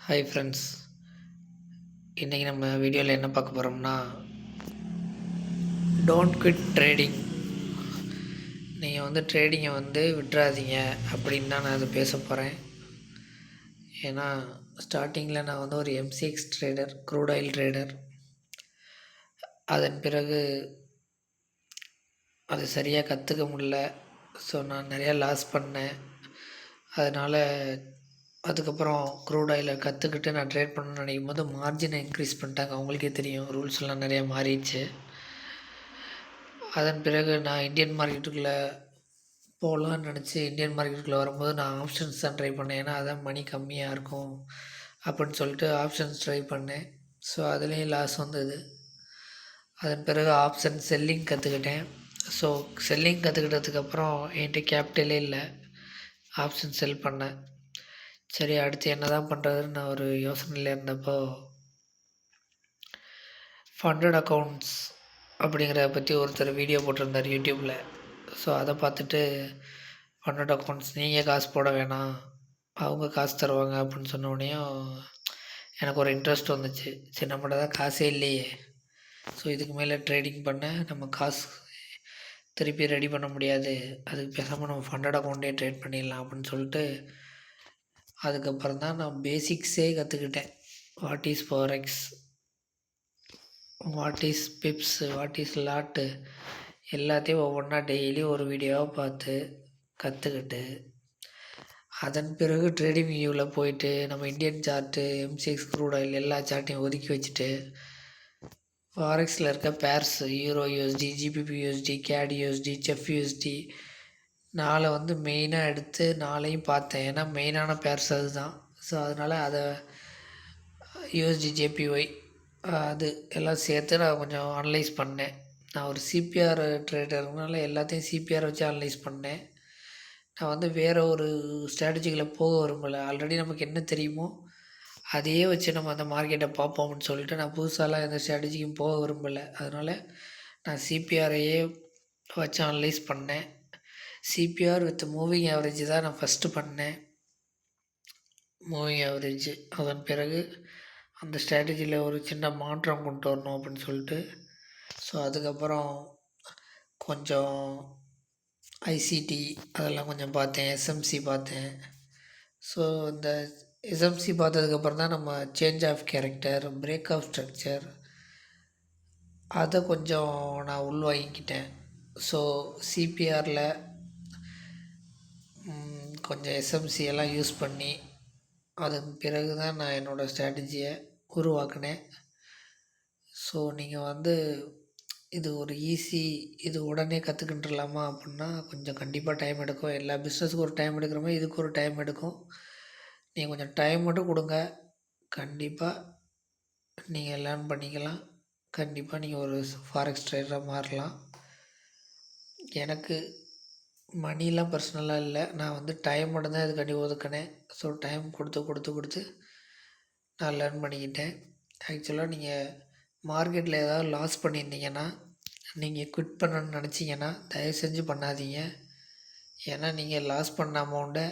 Hi friends, இன்றைக்கி நம்ம வீடியோவில் என்ன பார்க்க போகிறோம்னா, டோன்ட் குவிட் ட்ரேடிங். நீங்கள் ட்ரேடிங்கை விட்டுறாதீங்க அப்படின்னு தான் நான் அதை பேச போகிறேன். ஏன்னா ஸ்டார்டிங்கில் நான் ஒரு MCX trader, crude oil trader. அதன் பிறகு அது சரியாக கற்றுக்க முடியல. ஸோ நான் நிறையா லாஸ் பண்ணேன். அதனால் அதுக்கப்புறம் க்ரூட் ஆயிலை கற்றுக்கிட்டு நான் ட்ரேட் பண்ணணும்னு நினைக்கும் போது மார்ஜினை இன்க்ரீஸ் பண்ணிட்டாங்க. அவங்களுக்கே தெரியும், ரூல்ஸ்லாம் நிறையா மாறிடுச்சு. அதன் பிறகு நான் இந்தியன் மார்க்கெட்டுக்குள்ளே போகலான்னு நினச்சி இந்தியன் மார்க்கெட்டுக்குள்ளே வரும்போது நான் ஆப்ஷன்ஸ் தான் ட்ரை பண்ணேன். ஏன்னா அதான் மணி கம்மியாக இருக்கும் அப்படின்னு சொல்லிட்டு ஆப்ஷன்ஸ் ட்ரை பண்ணேன். ஸோ அதுலேயும் லாஸ் வந்தது. அதன் பிறகு ஆப்ஷன் செல்லிங் கற்றுக்கிட்டேன். ஸோ செல்லிங் கற்றுக்கிட்டதுக்கப்புறம் என்கிட்ட கேபிட்டலே இல்லை, ஆப்ஷன் செல் பண்ணேன். சரி, அடுத்து என்ன தான் பண்ணுறதுன்னு நான் ஒரு யோசனையில் இருந்தப்போ ஃபண்டட் அக்கௌண்ட்ஸ் அப்படிங்கிறத பற்றி ஒருத்தர் வீடியோ போட்டிருந்தார் யூடியூப்பில். ஸோ அதை பார்த்துட்டு ஃபண்டட் அக்கௌண்ட்ஸ் நீங்கள் காசு போட வேணாம், அவங்க காசு தருவாங்க அப்படின்னு சொன்னோடனையும் எனக்கு ஒரு இன்ட்ரெஸ்ட் வந்துச்சு. சரி, நம்மகிட்ட தான் காசே இல்லையே, ஸோ இதுக்கு மேலே ட்ரேடிங் பண்ண நம்ம காசு திருப்பி ரெடி பண்ண முடியாது, அதுக்கு பேசாமல் நம்ம ஃபண்டட் அக்கௌண்ட்டே ட்ரேட் பண்ணிடலாம் அப்படின்னு சொல்லிட்டு அதுக்கப்புறம் தான் நான் பேசிக்ஸே கற்றுக்கிட்டேன். What is forex, what is pips, what is lot, எல்லாத்தையும் ஒவ்வொன்றா டெய்லி ஒரு வீடியோவாக பார்த்து கற்றுக்கிட்டு அதன் பிறகு ட்ரேடிங் வியூவில் போயிட்டு நம்ம Indian chart, MCX, crude oil எல்லா சார்ட்டையும் ஒதுக்கி வச்சுட்டு ஃபாரெக்ஸில் இருக்க pairs, euro USD, GBP USD, CAD USD, செஃப் யூஎஸ்டி, நாளை மெயினாக எடுத்து நாளையும் பார்த்தேன். ஏன்னா மெயினான பேர்ஸ் அதுதான். ஸோ அதனால் அதை யூஎஸ்டி, ஜேபிஒய் அது எல்லாம் சேர்த்து நான் கொஞ்சம் அனலைஸ் பண்ணேன். நான் ஒரு சிபிஆர் ட்ரேடர்னால எல்லாத்தையும் சிபிஆர் வச்சு அனலைஸ் பண்ணேன். நான் வேறு ஒரு ஸ்ட்ராட்டஜிகளை போக விரும்பலை. ஆல்ரெடி நமக்கு என்ன தெரியுமோ அதையே வச்சு நம்ம அந்த மார்க்கெட்டை பார்ப்போம்னு சொல்லிட்டு நான் புதுசாலாம் எந்த ஸ்ட்ராட்டஜிக்கும் போக விரும்பலை. அதனால் நான் சிபிஆரையே வச்சு அனலைஸ் பண்ணேன். சிபிஆர் வித் மூவிங் ஆவரேஜ் தான் நான் ஃபஸ்ட்டு பண்ணேன், மூவிங் ஆவரேஜ். அதன் பிறகு அந்த ஸ்ட்ராட்டஜியில் ஒரு சின்ன மாற்றம் கொண்டு வரணும் அப்படின்னு சொல்லிட்டு ஸோ அதுக்கப்புறம் கொஞ்சம் ஐசிடி அதெல்லாம் கொஞ்சம் பார்த்தேன், எஸ்எம்சி பார்த்தேன். ஸோ இந்த எஸ்எம்சி பார்த்ததுக்கப்புறம் தான் நம்ம change of character, break of structure அதை கொஞ்சம் நான் உள்வாங்கிக்கிட்டேன். ஸோ சிபிஆரில் கொஞ்சம் எஸ்எம்சி எல்லாம் யூஸ் பண்ணி அதன் பிறகு தான் நான் என்னோடய ஸ்ட்ராட்டஜியை உருவாக்கினேன். ஸோ நீங்கள் இது ஒரு ஈஸி, இது உடனே கற்றுக்கிட்டுலாமா அப்படின்னா கொஞ்சம் கண்டிப்பாக டைம் எடுக்கும். எல்லா பிஸ்னஸுக்கும் ஒரு டைம் எடுக்கிற மாதிரி இதுக்கு ஒரு டைம் எடுக்கும். நீங்கள் கொஞ்சம் டைம் மட்டும் கொடுங்க, கண்டிப்பாக நீங்கள் லேர்ன் பண்ணிக்கலாம். கண்டிப்பாக நீங்கள் ஒரு ஃபாரெக்ஸ் ட்ரேடராக மாறலாம். எனக்கு மணிலாம் பர்சனலாக இல்லை, நான் டைம் மட்டும்தான் இதுக்காண்டி ஒதுக்கினேன். ஸோ டைம் கொடுத்து நான் லேர்ன் பண்ணிக்கிட்டேன். ஆக்சுவலாக நீங்கள் மார்க்கெட்டில் ஏதாவது லாஸ் பண்ணியிருந்தீங்கன்னா, நீங்கள் குவிட் பண்ணணும்னு நினச்சிங்கன்னா தயவு செஞ்சு பண்ணாதீங்க. ஏன்னா நீங்கள் லாஸ் பண்ண அமௌண்ட்டை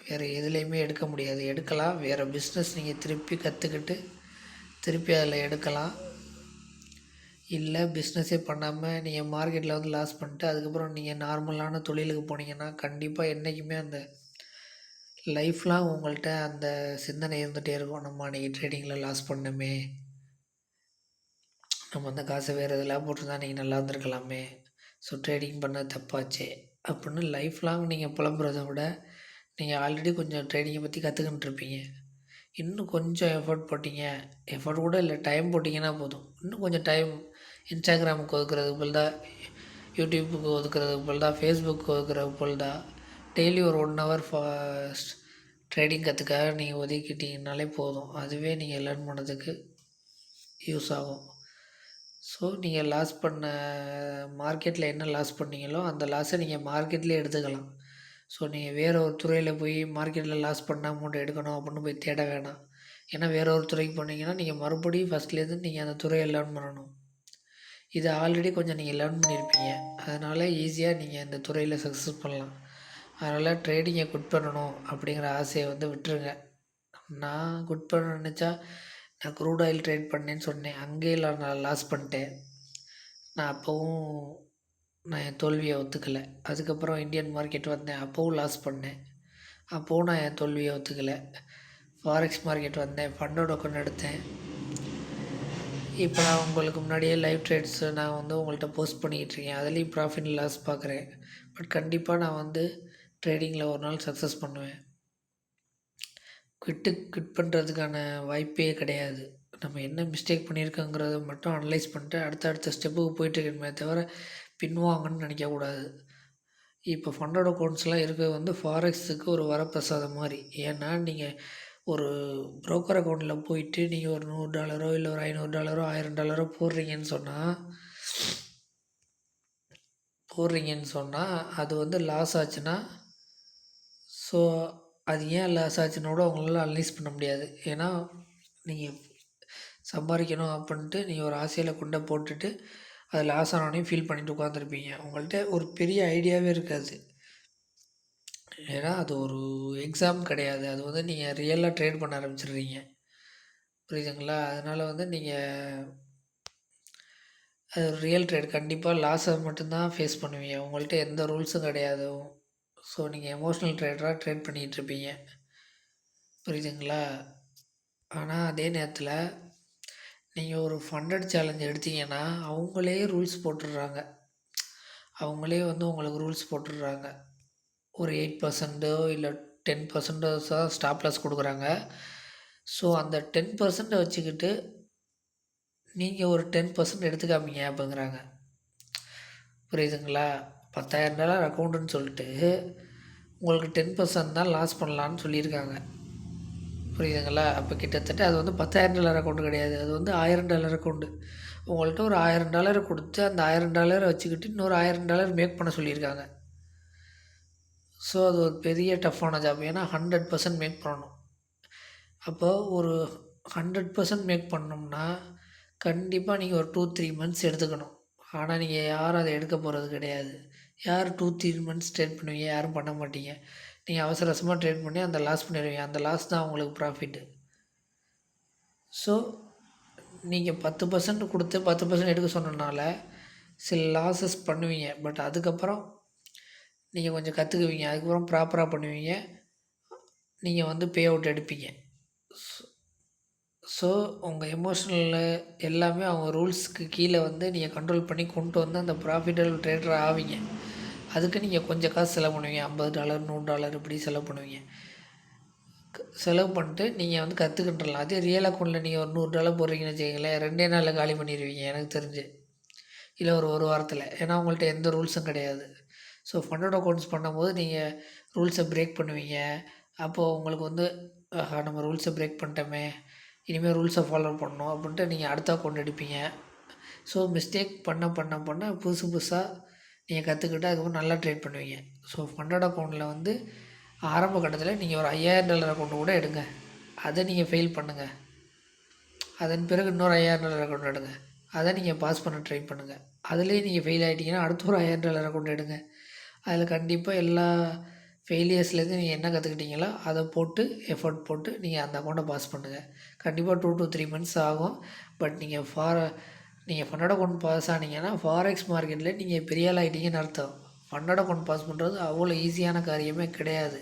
வேறு எதுலேயுமே எடுக்க முடியாது. எடுக்கலாம், வேறு பிஸ்னஸ் நீங்கள் திருப்பி கற்றுக்கிட்டு திருப்பி அதில் எடுக்கலாம். இல்லை பிஸ்னஸே பண்ணாமல் நீங்கள் மார்க்கெட்டில் லாஸ் பண்ணிட்டு அதுக்கப்புறம் நீங்கள் நார்மலான தொழிலுக்கு போனீங்கன்னா கண்டிப்பாக என்றைக்குமே அந்த லைஃப்லாம் உங்கள்கிட்ட அந்த சிந்தனை இருந்துகிட்டே இருக்கும். நம்ம அன்றைக்கி ட்ரேடிங்கில் லாஸ் பண்ணோமே, நம்ம அந்த காசை வேறு எதில் போட்டுருந்தா நீங்கள் நல்லா இருந்திருக்கலாமே, ஸோ ட்ரேடிங் பண்ண தப்பாச்சே அப்படின்னு லைஃப் லாங் நீங்கள் புலம்புறதை விட நீங்கள் ஆல்ரெடி கொஞ்சம் ட்ரேடிங்கை பற்றி கற்றுக்கிட்டு இருப்பீங்க. இன்னும் கொஞ்சம் எஃபர்ட் போட்டிங்க, எஃபர்ட் கூட இல்லை, டைம் போட்டிங்கன்னா போதும். இன்னும் கொஞ்சம் டைம் இன்ஸ்டாகிராமுக்கு ஒதுக்குறதுக்கு போல் தான், யூடியூப்புக்கு ஒதுக்குறதுக்கு போல் தான், ஃபேஸ்புக்கு ஒதுக்குறதுக்கு போல் தான், டெய்லி ஒரு 1 ஹவர் ட்ரேடிங் கற்றுக்காக நீங்கள் ஒதுக்கிட்டிங்கனாலே போதும். அதுவே நீங்கள் லேர்ன் பண்ணதுக்கு யூஸ் ஆகும். ஸோ நீங்கள் லாஸ் பண்ண மார்க்கெட்டில் என்ன லாஸ் பண்ணீங்களோ அந்த லாஸை நீங்கள் மார்க்கெட்லேயே எடுத்துக்கலாம். ஸோ நீங்கள் வேறு ஒரு துறையில் போய் மார்க்கெட்டில் லாஸ் பண்ண அமௌண்ட் எடுக்கணும் அப்படின்னு போய் தேட வேணாம். ஏன்னா வேறு ஒரு துறைக்கு போனீங்கன்னா நீங்கள் மறுபடியும் ஃபஸ்ட்லேருந்து நீங்கள் அந்த துறையை லேர்ன் பண்ணணும். இதை ஆல்ரெடி கொஞ்சம் நீங்கள் லேர்ன் பண்ணியிருப்பீங்க, அதனால் ஈஸியாக நீங்கள் இந்த துறையில் சக்ஸஸ் பண்ணலாம். அதனால் ட்ரேடிங்கை குவிட் பண்ணணும் அப்படிங்கிற ஆசையை விட்டுருங்க. நான் குட் பண்ண நினச்சா நான் க்ரூட் ஆயில் ட்ரேட் பண்ணேன்னு சொன்னேன். அங்கேயே நான் லாஸ் பண்ணிட்டேன். நான் அப்போவும் நான் என் தோல்வியை ஒத்துக்கலை. அதுக்கப்புறம் இந்தியன் மார்க்கெட் வந்தேன். அப்போவும் லாஸ் பண்ணேன். அப்போவும் நான் என் தோல்வியை ஒத்துக்கலை. ஃபாரெக்ஸ் மார்க்கெட் வந்தேன். ஃபண்டோட அக்கௌண்ட் எடுத்தேன். இப்போ நான் உங்களுக்கு முன்னாடியே லைவ் ட்ரேட்ஸ் நான் வந்து உங்கள்கிட்ட போஸ்ட் பண்ணிக்கிட்டுருக்கேன். அதுலேயும் ப்ராஃபிட் லாஸ் பார்க்குறேன். பட் கண்டிப்பாக நான் வந்து ட்ரேடிங்கில் ஒரு நாள் சக்ஸஸ் பண்ணுவேன். குவிட் பண்ணுறதுக்கான வாய்ப்பே கிடையாது. நம்ம என்ன மிஸ்டேக் பண்ணியிருக்கோங்கிறத மட்டும் அனலைஸ் பண்ணிட்டு அடுத்த ஸ்டெப்புக்கு போயிட்டுருக்கணுமே தவிர பின்வாங்கன்னு நினைக்கக்கூடாது. இப்போ ஃபண்டோட அக்கௌண்ட்ஸ்லாம் இருக்கிறது வந்து ஃபாரெக்ஸுக்கு ஒரு வரப்பிரசாதம் மாதிரி. ஏன்னா நீங்கள் ஒரு ப்ரோக்கர் அக்கௌண்ட்டில் போயிட்டு நீங்கள் ஒரு $100 இல்லை ஒரு $500 $1000 போடுறீங்கன்னு சொன்னால் அது வந்து லாஸ் ஆச்சுன்னா, ஸோ அது ஏன் லாஸ் ஆச்சுன்னு கூட உங்களால் அனலைஸ் பண்ண முடியாது. ஏன்னா நீங்கள் சம்பாதிக்கணும் அப்படின்ட்டு நீங்கள் ஒரு ஆசையில் கொண்டே போட்டுட்டு அது லாஸ் ஆனோடனே ஃபீல் பண்ணிட்டு உட்காந்துருப்பீங்க. உங்கள்கிட்ட ஒரு பெரிய ஐடியாவே இருக்காது. ஏன்னா அது ஒரு எக்ஸாம் கிடையாது. அது வந்து நீங்கள் ரியலாக ட்ரேட் பண்ண ஆரம்பிச்சிடுறீங்க. புரியுதுங்களா? அதனால் வந்து நீங்கள் அது ஒரு ரியல் ட்ரேட். கண்டிப்பாக லாஸை மட்டும்தான் ஃபேஸ் பண்ணுவீங்க. உங்கள்கிட்ட எந்த ரூல்ஸும் கிடையாது. ஸோ நீங்கள் எமோஷ்னல் ட்ரேடராக ட்ரேட் பண்ணிகிட்ருப்பீங்க. புரியுதுங்களா? ஆனால் அதே நேரத்தில் நீங்கள் ஒரு ஃபண்டட் சேலஞ்ச் எடுத்தீங்கன்னா அவங்களே ரூல்ஸ் போட்டுடுறாங்க. அவங்களே வந்து உங்களுக்கு ரூல்ஸ் போட்டுடுறாங்க. ஒரு 8% இல்லை 10% தான் ஸ்டாப் லாஸ் கொடுக்குறாங்க. ஸோ அந்த 10% வச்சுக்கிட்டு நீங்கள் ஒரு 10% எடுத்துக்காமீங்க அப்படிங்கிறாங்க. புரியுதுங்களா? $10,000 அக்கௌண்ட்டுன்னு சொல்லிட்டு உங்களுக்கு 10% தான் லாஸ் பண்ணலான்னு சொல்லியிருக்காங்க. புரியுதுங்களா? அப்போ கிட்டத்தட்ட அது வந்து $10,000 அக்கௌண்ட்டு கிடையாது. அது வந்து $1000 அக்கௌண்ட்டு. உங்கள்கிட்ட ஒரு $1000 கொடுத்து அந்த $1000 வச்சுக்கிட்டு இன்னொரு $1000 மேக் பண்ண சொல்லியிருக்காங்க. ஸோ அது ஒரு பெரிய டஃப்பான ஜாப். ஏன்னா 100% மேக் பண்ணணும். அப்போது ஒரு 100% மேக் பண்ணோம்னா கண்டிப்பாக நீங்கள் ஒரு 2-3 மந்த்ஸ் எடுத்துக்கணும். ஆனால் நீங்கள் யாரும் அதை எடுக்க போகிறது கிடையாது. யார் 2-3 மந்த்ஸ் ட்ரேட் பண்ணுவீங்க? யாரும் பண்ண மாட்டீங்க. நீங்கள் அவசர அவசரமாக ட்ரேட் பண்ணி அந்த லாஸ் பண்ணிடுவீங்க. அந்த லாஸ் தான் உங்களுக்கு ப்ராஃபிட்டு. ஸோ நீங்கள் 10% கொடுத்து 10% எடுக்க சொன்னனால சில லாஸஸ் பண்ணுவீங்க. பட் அதுக்கப்புறம் நீங்கள் கொஞ்சம் கற்றுக்குவீங்க. அதுக்கப்புறம் ப்ராப்பராக பண்ணுவீங்க. நீங்கள் வந்து பே அவுட் எடுப்பீங்க. ஸோ உங்கள் எமோஷ்னலில் எல்லாமே அவங்க ரூல்ஸ்க்கு கீழே வந்து நீங்கள் கண்ட்ரோல் பண்ணி கொண்டு வந்து அந்த ப்ராஃபிட்டபிள் ட்ரேடர் ஆவீங்க. அதுக்கு நீங்கள் கொஞ்சம் காசு செலவு பண்ணுவீங்க. $50 $100 இப்படி செலவு பண்ணுவீங்க. செலவு பண்ணிட்டு நீங்கள் வந்து கற்றுக்கிட்டுலாம். அதே ரியல் அக்கௌண்ட்டில் நீங்கள் ஒரு $100 போடுறீங்கன்னு வச்சுக்கங்களேன், 2 நாளில் காலி பண்ணிடுவீங்க எனக்கு தெரிஞ்சு. இல்லை ஒரு வாரத்தில். ஏன்னா உங்கள்கிட்ட எந்த ரூல்ஸும் கிடையாது. ஸோ ஃபண்டட் அக்கௌண்ட்ஸ் பண்ணும்போது நீங்கள் ரூல்ஸை பிரேக் பண்ணுவீங்க. அப்போது உங்களுக்கு வந்து நம்ம ரூல்ஸை பிரேக் பண்ணிட்டோமே, இனிமேல் ரூல்ஸை ஃபாலோ பண்ணணும் அப்படின்ட்டு நீங்கள் அடுத்த அக்கௌண்ட் எடுப்பீங்க. ஸோ மிஸ்டேக் பண்ண புதுசாக நீங்கள் கற்றுக்கிட்டு அதுக்கப்புறம் நல்லா ட்ரேட் பண்ணுவீங்க. ஸோ ஃபண்டட் அக்கௌண்ட்டில் வந்து ஆரம்ப கட்டத்தில் நீங்கள் ஒரு $5,000 அக்கௌண்ட்டு கூட எடுங்க. அதை நீங்கள் ஃபெயில் பண்ணுங்கள். அதன் பிறகு இன்னொரு $5,000 அக்கௌண்ட் எடுங்க. அதை நீங்கள் பாஸ் பண்ண ட்ரை பண்ணுங்கள். அதுலேயும் நீங்கள் ஃபெயில் ஆகிட்டிங்கன்னா அடுத்த ஒரு $5,000 அக்கௌண்ட் எடுங்க. அதில் கண்டிப்பாக எல்லா ஃபெயிலியர்ஸ்லேருந்து நீங்கள் என்ன கற்றுக்கிட்டீங்களோ அதை போட்டு எஃபர்ட் போட்டு நீங்கள் அந்த அக்கௌண்ட்டை பாஸ் பண்ணுங்கள். கண்டிப்பாக 2 to 3 மந்த்ஸ் ஆகும். பட் நீங்கள் ஃபண்டட் அக்கௌண்ட் பாஸ் ஆனீங்கன்னா ஃபாரெக்ஸ் மார்க்கெட்டில் நீங்கள் பெரிய ஆள் ஆகிட்டீங்கன்னு அர்த்தம். ஃபண்டட் அக்கௌண்ட் பாஸ் பண்ணுறது அவ்வளோ ஈஸியான காரியமே கிடையாது.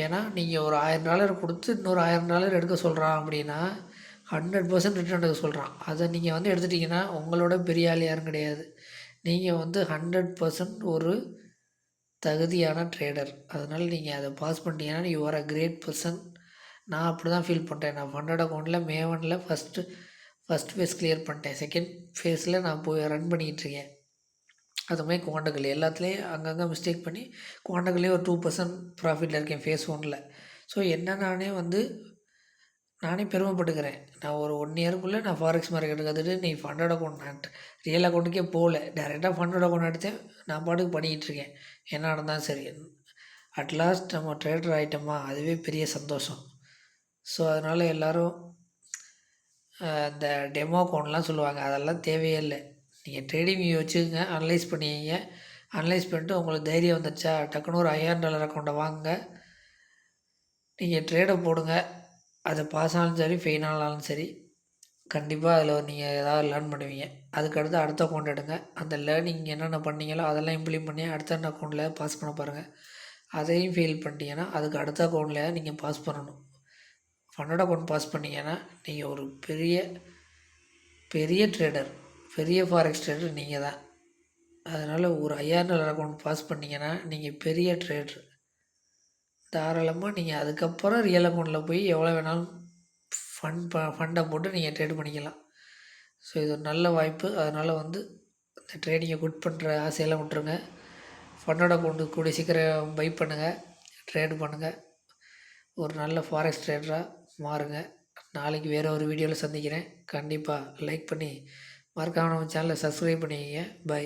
ஏன்னா நீங்கள் ஒரு $1000 கொடுத்து இன்னொரு $1000 எடுக்க சொல்கிறான் அப்படின்னா 100% ரிட்டர்ன் எடுக்க சொல்கிறான். அதை நீங்கள் வந்து எடுத்துட்டிங்கன்னா உங்களோட பெரிய ஆள் யாரும் கிடையாது. நீங்கள் வந்து 100% ஒரு தகுதியான ட்ரேடர். அதனால் நீங்கள் அதை பாஸ் பண்ணிட்டீங்கன்னா you are a great person. நான் அப்படி தான் ஃபீல் பண்ணுறேன். நான் ஃபண்டட் அக்கௌண்ட்டில் May 1 ஃபஸ்ட் ஃபேஸ் கிளியர் பண்ணிட்டேன். செகண்ட் ஃபேஸில் நான் போய் ரன் பண்ணிக்கிட்டுருக்கேன். அதுமாதிரி குவாண்டகல் எல்லாத்துலேயும் அங்கங்கே மிஸ்டேக் பண்ணி குவாண்டகல்லே ஒரு 2% ப்ராஃபிட்டில் இருக்கேன் ஃபேஸ் 1. ஸோ நானே பெருமைப்பட்டுக்கிறேன். நான் ஒரு 1 இயருக்குள்ளே நான் ஃபாரெக்ஸ் மார்க்கெட் கற்றுட்டு நீ ஃபண்டட் அக்கௌண்ட் நான் ரியல் அக்கௌண்ட்டுக்கே போகல. டேரெக்டாக ஃபண்டட் அக்கௌண்ட் எடுத்தேன். நான் பாட்டுக்கு பண்ணிக்கிட்டுருக்கேன். என்ன நடந்தாலும் சரி. அட்லாஸ்ட் நம்ம ட்ரேடர் ஆகிட்டோமா, அதுவே பெரிய சந்தோஷம். ஸோ அதனால் எல்லோரும் இந்த டெமோ அக்கௌண்ட்லாம் சொல்லுவாங்க, அதெல்லாம் தேவையே இல்லை. நீங்கள் ட்ரேடிங் வியூ வச்சுக்கோங்க, அனலைஸ் பண்ணிக்கிங்க. அனலைஸ் பண்ணிட்டு உங்களுக்கு தைரியம் வந்துடுச்சா டக்குன்னு ஒரு $5,000 அக்கௌண்ட்டை வாங்குங்க. நீங்கள் ட்ரேடை போடுங்க. அது பாஸ் ஆனாலும் சரி, ஃபெயில் ஆனாலும் சரி, கண்டிப்பாக அதில் நீங்கள் ஏதாவது லேர்ன் பண்ணுவீங்க. அதுக்கடுத்து அடுத்த அக்கௌண்ட் எடுங்க. அந்த லேர்னிங் என்னென்ன பண்ணீங்களோ அதெல்லாம் இம்ப்ளிமெண்ட் பண்ணி அடுத்த அக்கௌண்ட்டில் பாஸ் பண்ண பாருங்கள். அதையும் ஃபெயில் பண்ணிட்டீங்கன்னா அதுக்கு அடுத்த அக்கௌண்ட்டில் நீங்கள் பாஸ் பண்ணணும். ஃபண்டட் அக்கௌண்ட் பாஸ் பண்ணிங்கன்னா நீங்கள் ஒரு பெரிய பெரிய ட்ரேடர், பெரிய ஃபாரெக்ஸ் ட்ரேடர் நீங்கள் தான். அதனால் ஒரு $5000 அக்கௌண்ட் பாஸ் பண்ணிங்கன்னா நீங்கள் பெரிய ட்ரேடர். தாராளமாக நீங்கள் அதுக்கப்புறம் ரியல் அக்கௌண்ட்டில் போய் எவ்வளோ வேணாலும் ஃபண்டை போட்டு நீங்கள் ட்ரேட் பண்ணிக்கலாம். ஸோ இது ஒரு நல்ல வாய்ப்பு. அதனால் இந்த ட்ரேடிங்கை குட் பண்ணுற ஆசையெல்லாம் விட்ருங்க. ஃபண்டட் அக்கௌண்ட்டு கூடிய சீக்கிரம் பை பண்ணுங்கள், ட்ரேட் பண்ணுங்கள். ஒரு நல்ல ஃபாரெக்ஸ் ட்ரேடராக மாறுங்க. நாளைக்கு வேறு ஒரு வீடியோவில் சந்திக்கிறேன். கண்டிப்பாக லைக் பண்ணி மறக்காமல் நம்ம சேனலை சப்ஸ்கிரைப் பண்ணிக்கங்க. பை.